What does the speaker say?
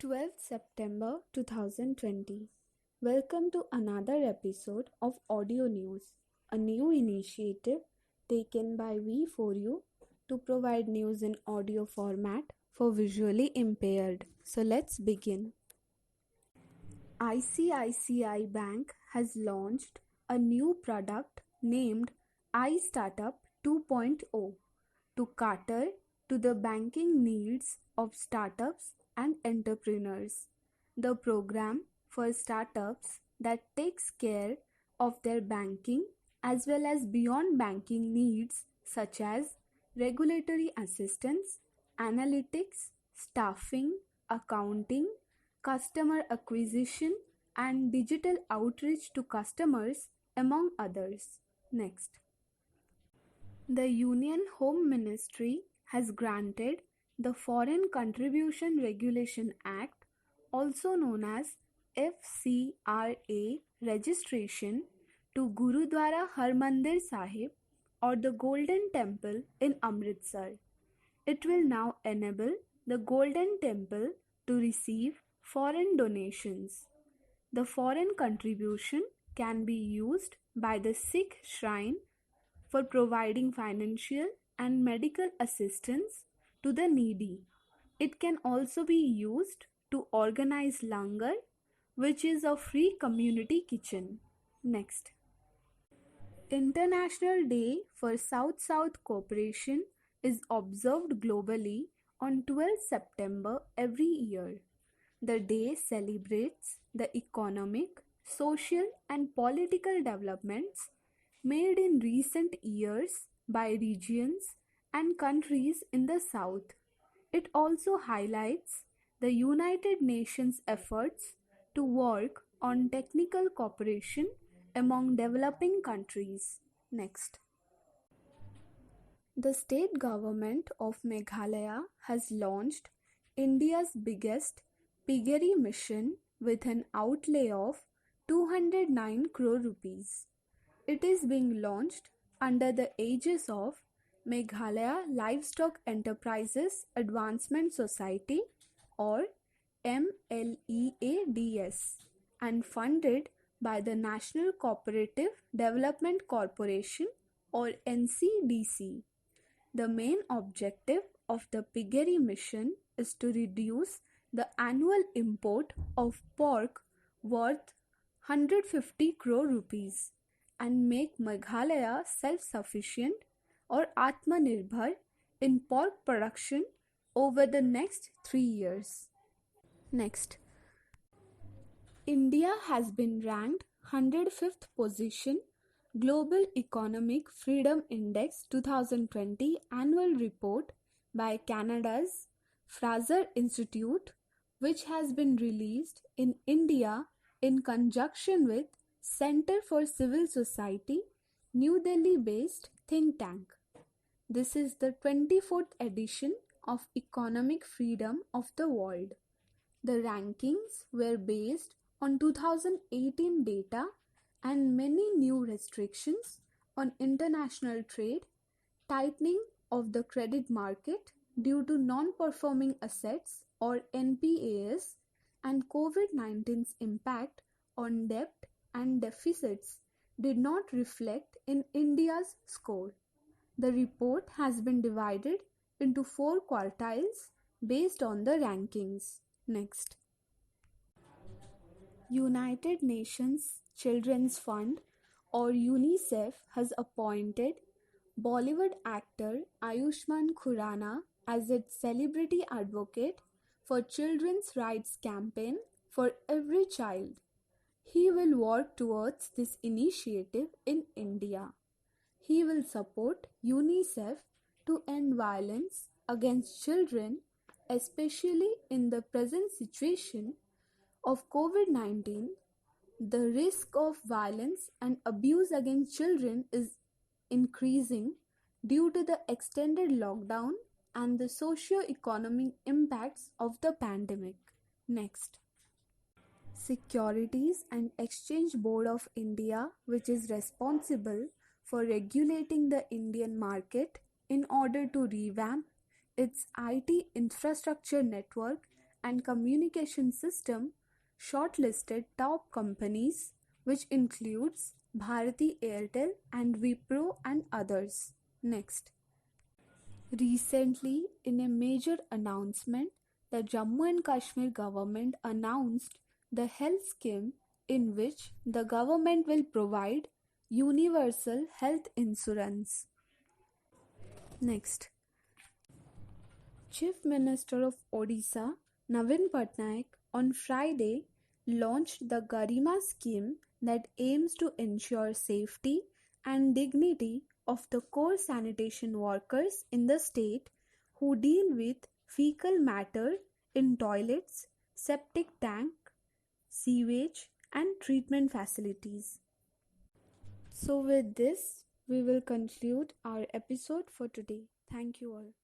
12th September 2020. Welcome to another episode of Audio News, a new initiative taken by We4U to provide news in audio format for visually impaired. So let's begin. ICICI Bank has launched a new product named iStartup 2.0 to cater to the banking needs of startups and entrepreneurs. The program for startups that takes care of their banking as well as beyond banking needs such as regulatory assistance, analytics, staffing, accounting, customer acquisition, and digital outreach to customers, among others. Next. The Union Home Ministry has granted the Foreign Contribution Regulation Act, also known as FCRA registration, to Gurudwara Harmandir Sahib or the Golden Temple in Amritsar. It will now enable the Golden Temple to receive foreign donations. The foreign contribution can be used by the Sikh Shrine for providing financial and medical assistance to the needy. It can also be used to organize langar, which is a free community kitchen. Next. International Day for South-South Cooperation is observed globally on 12 September every year. The day celebrates the economic, social, and political developments made in recent years by regions and countries in the South. It also highlights the United Nations' efforts to work on technical cooperation among developing countries. Next. The state government of Meghalaya has launched India's biggest piggery mission with an outlay of 209 crore rupees. It is being launched under the aegis of Meghalaya Livestock Enterprises Advancement Society or MLEADS and funded by the National Cooperative Development Corporation or NCDC. The main objective of the piggery mission is to reduce the annual import of pork worth 150 crore rupees and make Meghalaya self-sufficient or Atmanirbhar in pork production over the next 3 years. Next. India has been ranked 105th position Global Economic Freedom Index 2020 annual report by Canada's Fraser Institute, which has been released in India in conjunction with Center for Civil Society, New Delhi-based think tank. This is the 24th edition of Economic Freedom of the World. The rankings were based on 2018 data and many new restrictions on international trade, tightening of the credit market due to non-performing assets or NPAs, and COVID-19's impact on debt and deficits did not reflect in India's score. The report has been divided into 4 quartiles based on the rankings. Next. United Nations Children's Fund or UNICEF has appointed Bollywood actor Ayushmann Khurrana as its celebrity advocate for children's rights campaign for every child. He will work towards this initiative in India. He will support UNICEF to end violence against children, especially in the present situation of COVID-19. The risk of violence and abuse against children is increasing due to the extended lockdown and the socio-economic impacts of the pandemic. Next. Securities and Exchange Board of India, which is responsible for regulating the Indian market in order to revamp its IT infrastructure network and Communication System shortlisted top companies, which includes Bharti Airtel and Wipro and others. Next. Recently, in a major announcement, the Jammu and Kashmir government announced the health scheme in which the government will provide universal health insurance. Next. Chief Minister of Odisha, Navin Patnaik, on Friday launched the Garima scheme that aims to ensure safety and dignity of the core sanitation workers in the state who deal with fecal matter in toilets, septic tank, sewage, and treatment facilities. So, with this, we will conclude our episode for today. Thank you all.